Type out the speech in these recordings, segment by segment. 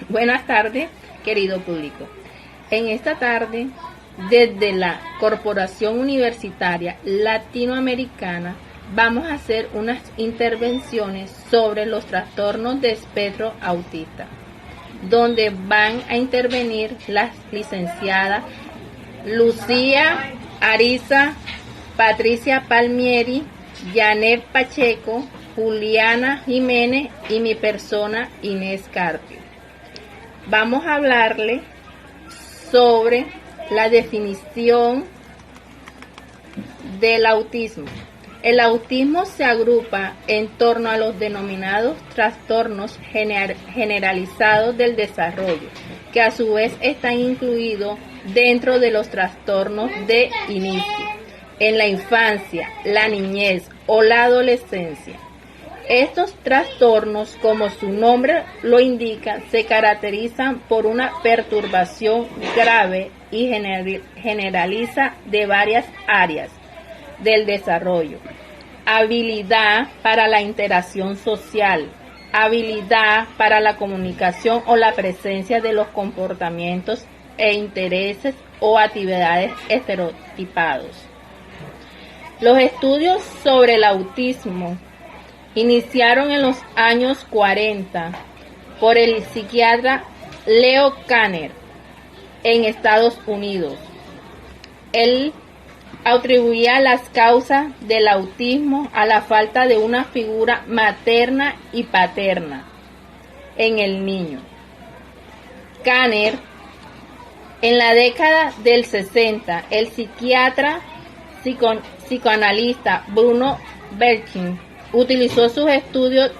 Buenas tardes, querido público. En esta tarde, desde la Corporación Universitaria Latinoamericana, vamos a hacer unas intervenciones sobre los trastornos de espectro autista, donde van a intervenir las licenciadas Lucía Ariza, Patricia Palmieri, Janet Pacheco, Juliana Jiménez y mi persona Inés Carpio. Vamos a hablarle sobre la definición del autismo. El autismo se agrupa en torno a los denominados trastornos generalizados del desarrollo, que a su vez están incluidos dentro de los trastornos de inicio, en la infancia, la niñez o la adolescencia. Estos trastornos, como su nombre lo indica, se caracterizan por una perturbación grave y generaliza de varias áreas del desarrollo: habilidad para la interacción social, habilidad para la comunicación o la presencia de los comportamientos e intereses o actividades estereotipados. Los estudios sobre el autismo iniciaron en los años 40 por el psiquiatra Leo Kanner en Estados Unidos. Él atribuía las causas del autismo a la falta de una figura materna y paterna en el niño. Kanner, en la década del 60, el psiquiatra psicoanalista Bruno Belkin utilizó sus estudios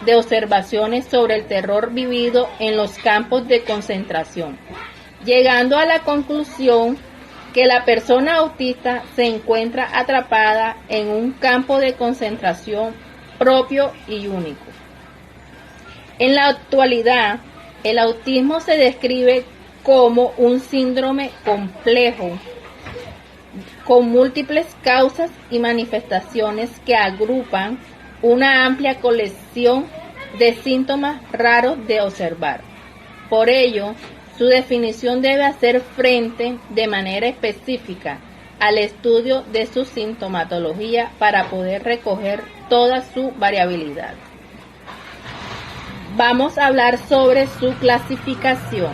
de observaciones sobre el terror vivido en los campos de concentración, llegando a la conclusión que la persona autista se encuentra atrapada en un campo de concentración propio y único. En la actualidad, el autismo se describe como un síndrome complejo con múltiples causas y manifestaciones que agrupan una amplia colección de síntomas raros de observar. Por ello, su definición debe hacer frente de manera específica al estudio de su sintomatología para poder recoger toda su variabilidad. Vamos a hablar sobre su clasificación.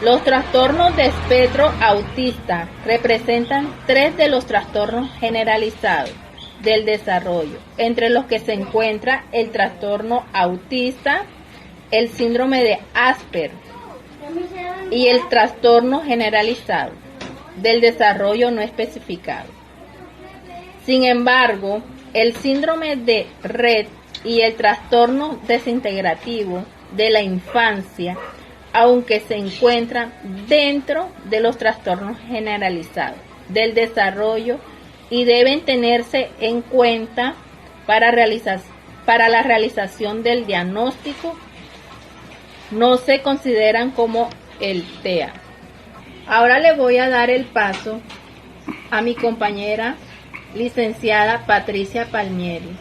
Los trastornos de espectro autista representan 3 de los trastornos generalizados del desarrollo, entre los que se encuentra el trastorno autista, el síndrome de Asperger y el trastorno generalizado del desarrollo no especificado. Sin embargo, el síndrome de Rett y el trastorno desintegrativo de la infancia, aunque se encuentran dentro de los trastornos generalizados del desarrollo y deben tenerse en cuenta para la realización del diagnóstico, no se consideran como el TEA. Ahora le voy a dar el paso a mi compañera licenciada Patricia Palmieri.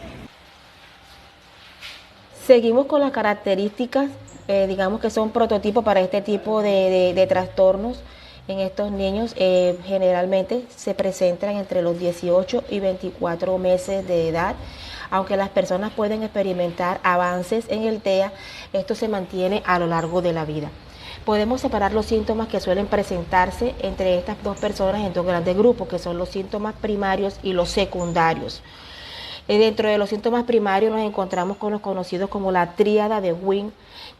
Seguimos con las características, digamos que son prototipos para este tipo de trastornos. En estos niños generalmente se presentan entre los 18 y 24 meses de edad. Aunque las personas pueden experimentar avances en el TEA, esto se mantiene a lo largo de la vida. Podemos separar los síntomas que suelen presentarse entre estas dos personas en dos grandes grupos, que son los síntomas primarios y los secundarios. Dentro de los síntomas primarios nos encontramos con los conocidos como la tríada de Wien,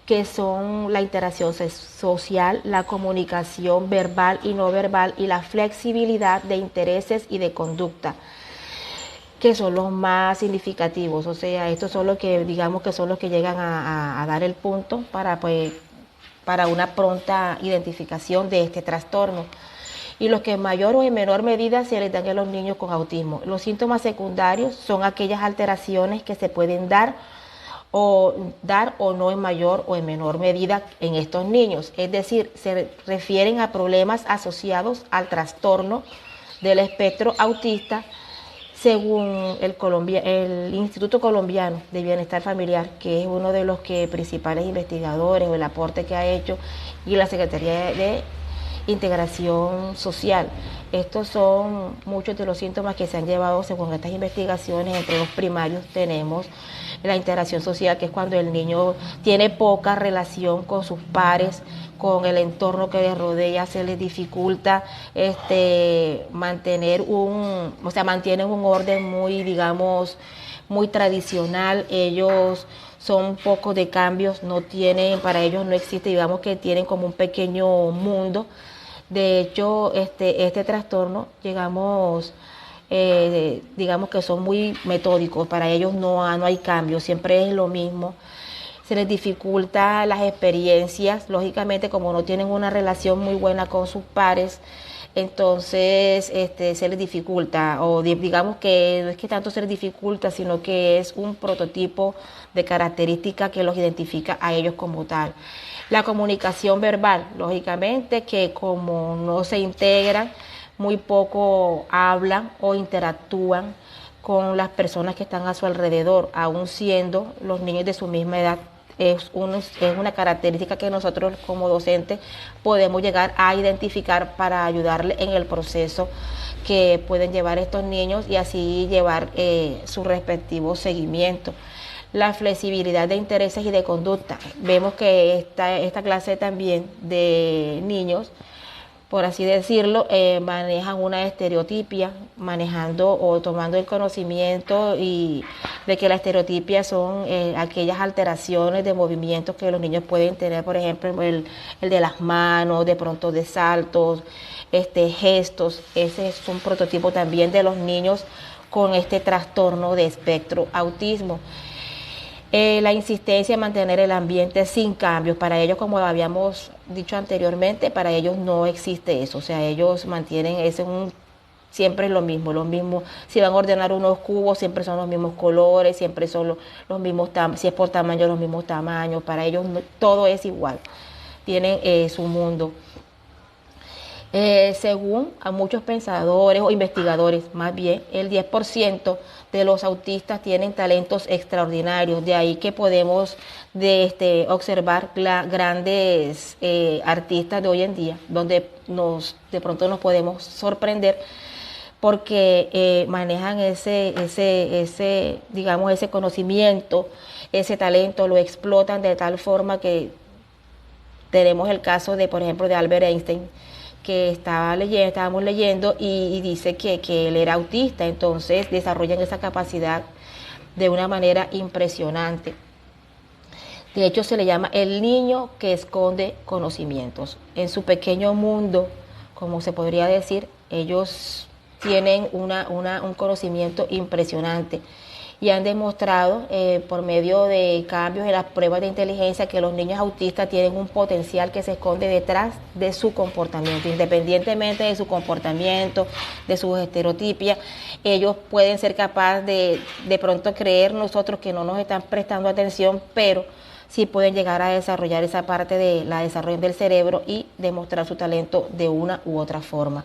que son la interacción social, la comunicación verbal y no verbal y la flexibilidad de intereses y de conducta, que son los más significativos. O sea, estos son los que digamos que son los que llegan a dar el punto para una pronta identificación de este trastorno, y los que en mayor o en menor medida se les dan a los niños con autismo. Los síntomas secundarios son aquellas alteraciones que se pueden dar o no en mayor o en menor medida en estos niños, es decir, se refieren a problemas asociados al trastorno del espectro autista Según el Instituto Colombiano de Bienestar Familiar, que es uno de los principales investigadores, o el aporte que ha hecho, y la Secretaría de Integración Social. Estos son muchos de los síntomas que se han llevado según estas investigaciones. Entre los primarios tenemos la integración social, que es cuando el niño tiene poca relación con sus pares, con el entorno que les rodea, se les dificulta mantienen un orden muy, digamos, muy tradicional. Ellos son pocos de cambios, para ellos no existe, digamos que tienen como un pequeño mundo. De hecho, este trastorno, digamos que son muy metódicos, para ellos no hay cambio, siempre es lo mismo. Se les dificulta las experiencias, lógicamente como no tienen una relación muy buena con sus pares, entonces se les dificulta, o digamos que no es que tanto se les dificulta, sino que es un prototipo de característica que los identifica a ellos como tal. La comunicación verbal, lógicamente que como no se integran, muy poco hablan o interactúan con las personas que están a su alrededor, aun siendo los niños de su misma edad. Es una característica que nosotros como docentes podemos llegar a identificar para ayudarle en el proceso que pueden llevar estos niños y así llevar su respectivo seguimiento. La flexibilidad de intereses y de conducta. Vemos que esta clase también de niños, por así decirlo, manejan una estereotipia, manejando o tomando el conocimiento y de que la estereotipia son aquellas alteraciones de movimientos que los niños pueden tener, por ejemplo, el de las manos, de pronto de saltos, gestos. Ese es un prototipo también de los niños con este trastorno de espectro autismo. La insistencia en mantener el ambiente sin cambios. Para ellos, como habíamos dicho anteriormente, para ellos no existe eso. O sea, ellos mantienen siempre es lo mismo. Si van a ordenar unos cubos, siempre son los mismos colores, siempre son los mismos si es por tamaño, los mismos tamaños. Para ellos todo es igual. Tienen su mundo. Según a muchos pensadores o investigadores, más bien, el 10% de los autistas tienen talentos extraordinarios. De ahí que podemos observar grandes artistas de hoy en día, donde de pronto nos podemos sorprender porque manejan ese conocimiento, ese talento, lo explotan de tal forma que tenemos el caso de, por ejemplo, de Albert Einstein, que estábamos leyendo y dice que él era autista. Entonces desarrollan esa capacidad de una manera impresionante. De hecho, se le llama el niño que esconde conocimientos. En su pequeño mundo, como se podría decir, ellos tienen un conocimiento impresionante y han demostrado por medio de cambios en las pruebas de inteligencia que los niños autistas tienen un potencial que se esconde detrás de su comportamiento. Independientemente de su comportamiento, de sus estereotipias, ellos pueden ser capaces de pronto creer nosotros que no nos están prestando atención, pero sí pueden llegar a desarrollar esa parte de la desarrollo del cerebro y demostrar su talento de una u otra forma.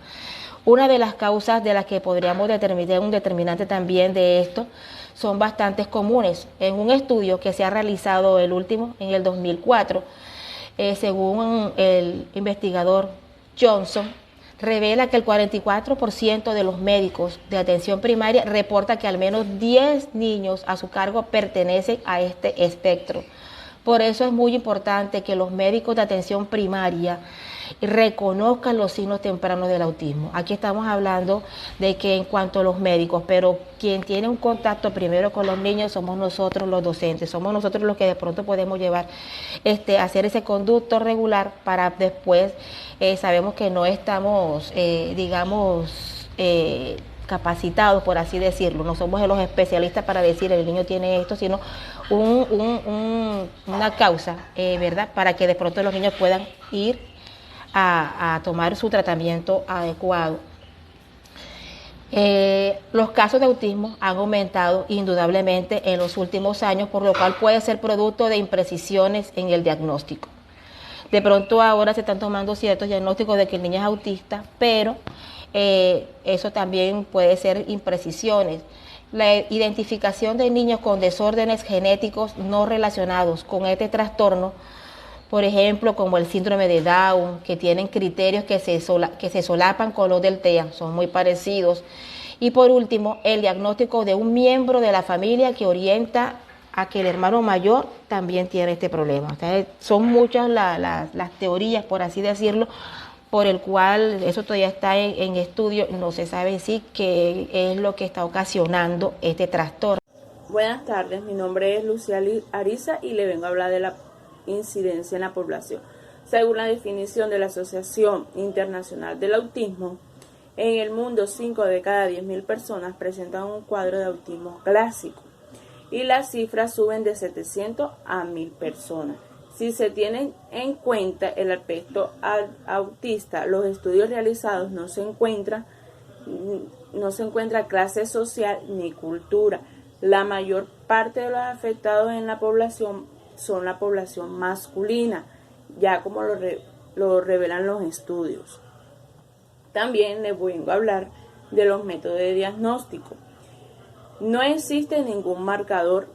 Una de las causas de las que podríamos determinar, un determinante también de esto, son bastantes comunes. En un estudio que se ha realizado el último, en el 2004, según el investigador Johnson, revela que el 44% de los médicos de atención primaria reporta que al menos 10 niños a su cargo pertenecen a este espectro. Por eso es muy importante que los médicos de atención primaria reconozcan los signos tempranos del autismo. Aquí estamos hablando de que en cuanto a los médicos, pero quien tiene un contacto primero con los niños somos nosotros los docentes, somos nosotros los que de pronto podemos llevar, hacer ese conducto regular para después, sabemos que no estamos, capacitados, por así decirlo, no somos los especialistas para decir el niño tiene esto, sino una causa, ¿verdad? Para que de pronto los niños puedan ir a tomar su tratamiento adecuado. Los casos de autismo han aumentado indudablemente en los últimos años, por lo cual puede ser producto de imprecisiones en el diagnóstico. De pronto ahora se están tomando ciertos diagnósticos de que el niño es autista, pero Eso también puede ser imprecisiones. La identificación de niños con desórdenes genéticos no relacionados con este trastorno, por ejemplo, como el síndrome de Down, que tienen criterios que se solapan con los del TEA, son muy parecidos. Y por último, el diagnóstico de un miembro de la familia que orienta a que el hermano mayor también tiene este problema. O sea, son muchas las teorías, por así decirlo, por el cual eso todavía está en estudio, no se sabe en sí qué es lo que está ocasionando este trastorno. Buenas tardes, mi nombre es Luciali Ariza y le vengo a hablar de la incidencia en la población. Según la definición de la Asociación Internacional del Autismo, en el mundo 5 de cada 10.000 personas presentan un cuadro de autismo clásico y las cifras suben de 700 a 1.000 personas. Si se tiene en cuenta el aspecto autista, los estudios realizados no se encuentra clase social ni cultura. La mayor parte de los afectados en la población son la población masculina, ya como lo revelan los estudios. También les vengo a hablar de los métodos de diagnóstico. No existe ningún marcador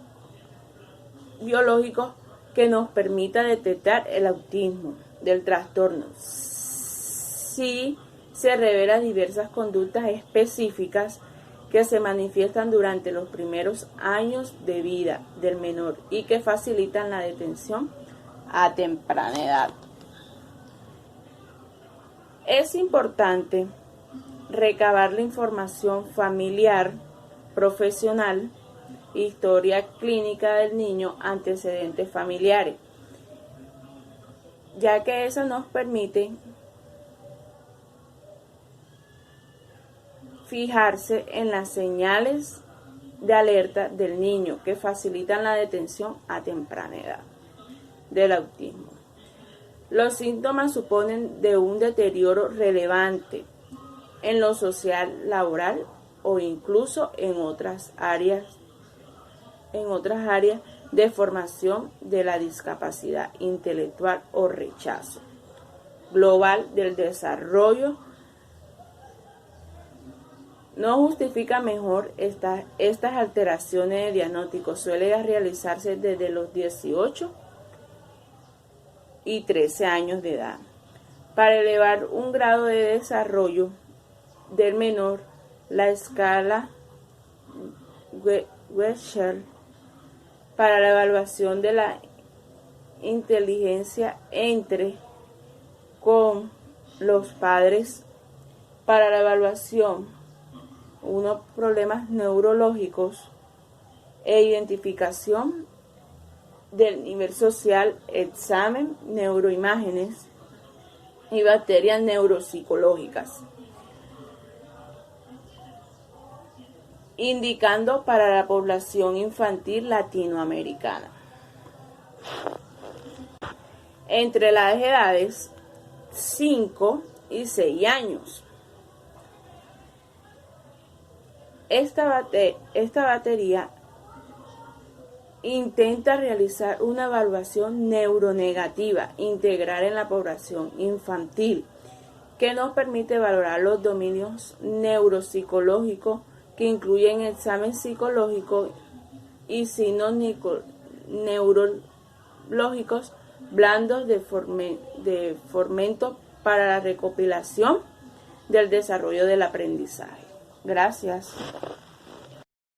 biológico que nos permita detectar el autismo del trastorno. Sí se revelan diversas conductas específicas que se manifiestan durante los primeros años de vida del menor y que facilitan la detención a temprana edad. Es importante recabar la información familiar, profesional, historia clínica del niño, antecedentes familiares, ya que eso nos permite fijarse en las señales de alerta del niño que facilitan la detención a temprana edad del autismo. Los síntomas suponen de un deterioro relevante en lo social, laboral o incluso en otras áreas de formación de la discapacidad intelectual o rechazo global del desarrollo. No justifica mejor estas alteraciones de diagnóstico. Suelen realizarse desde los 18 y 13 años de edad. Para elevar un grado de desarrollo del menor, la escala Wechsler para la evaluación de la inteligencia entre con los padres, para la evaluación unos problemas neurológicos e identificación del nivel social, examen, neuroimágenes y bacterias neuropsicológicas, indicando para la población infantil latinoamericana. Entre las edades 5 y 6 años. Esta batería intenta realizar una evaluación neuronegativa integral en la población infantil que nos permite valorar los dominios neuropsicológicos que incluyen examen psicológico y signos neurológicos blandos de fomento para la recopilación del desarrollo del aprendizaje. Gracias.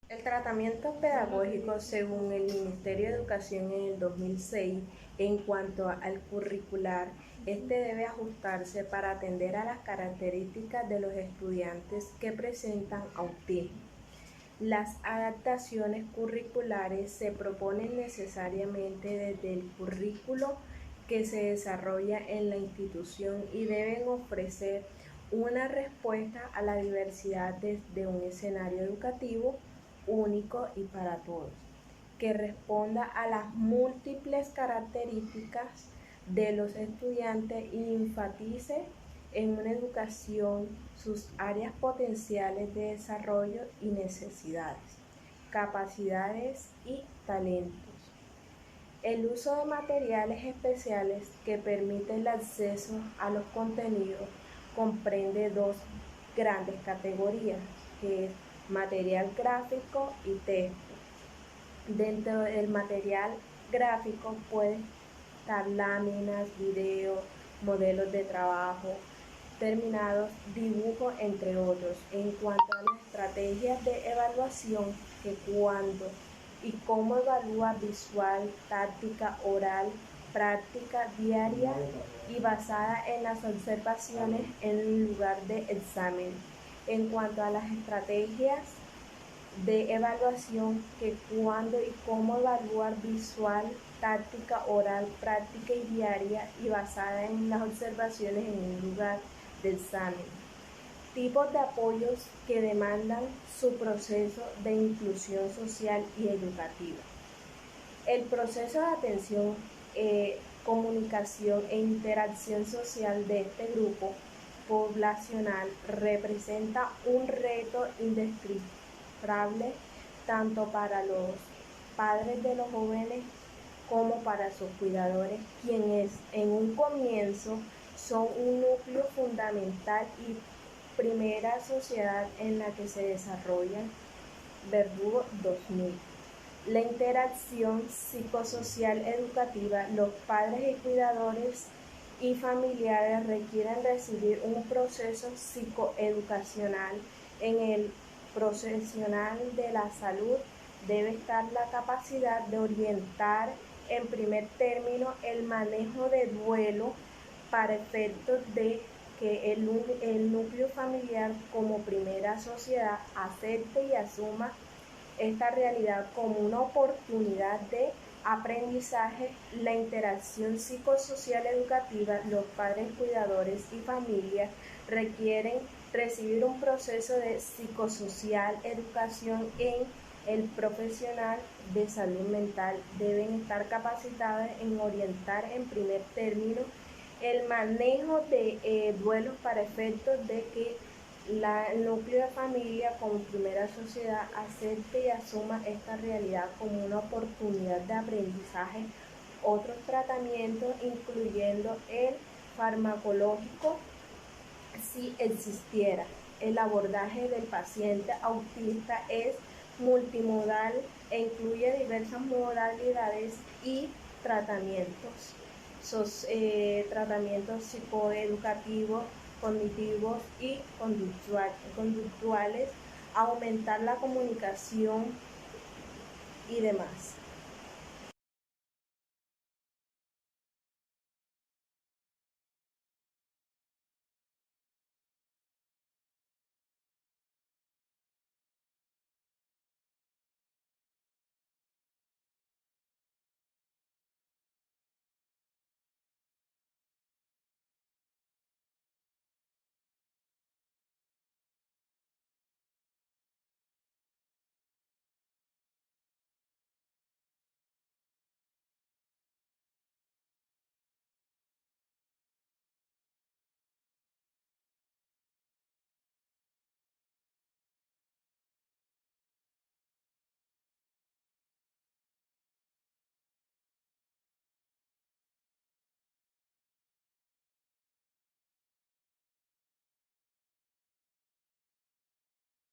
El tratamiento pedagógico, según el Ministerio de Educación en el 2006, en cuanto al curricular, este debe ajustarse para atender a las características de los estudiantes que presentan autismo. Las adaptaciones curriculares se proponen necesariamente desde el currículo que se desarrolla en la institución y deben ofrecer una respuesta a la diversidad desde un escenario educativo único y para todos, que responda a las múltiples características de los estudiantes y enfatice en una educación sus áreas potenciales de desarrollo y necesidades, capacidades y talentos. El uso de materiales especiales que permiten el acceso a los contenidos comprende dos grandes categorías, que es material gráfico y texto. Dentro del material gráfico puede estar láminas, videos, modelos de trabajo terminados, dibujos, entre otros. En cuanto a las estrategias de evaluación, que cuándo y cómo evalúa visual, táctica, oral, práctica diaria y basada en las observaciones en lugar de examen. En cuanto a las estrategias de evaluación, que cuándo y cómo evaluar visual, táctica, oral, práctica y diaria y basada en las observaciones en un lugar de examen. Tipos de apoyos que demandan su proceso de inclusión social y educativa. El proceso de atención, comunicación e interacción social de este grupo poblacional representa un reto indescifrable tanto para los padres de los jóvenes como para sus cuidadores, quienes en un comienzo son un núcleo fundamental y primera sociedad en la que se desarrollan. Verdugo 2000. La interacción psicosocial educativa, los padres y cuidadores y familiares requieren recibir un proceso psicoeducacional. En el profesional de la salud debe estar la capacidad de orientar en primer término el manejo de duelo para efectos de que el núcleo familiar como primera sociedad acepte y asuma esta realidad como una oportunidad de aprendizaje. La interacción psicosocial educativa, los padres, cuidadores y familias requieren recibir un proceso de psicosocial educación en el profesional de salud mental. Deben estar capacitados en orientar en primer término el manejo de duelos para efectos de que el núcleo de familia como primera sociedad acepte y asuma esta realidad como una oportunidad de aprendizaje. Otros tratamientos, incluyendo el farmacológico, si existiera. El abordaje del paciente autista es multimodal e incluye diversas modalidades y tratamientos. Tratamientos psicoeducativos, cognitivos y conductuales, aumentar la comunicación y demás.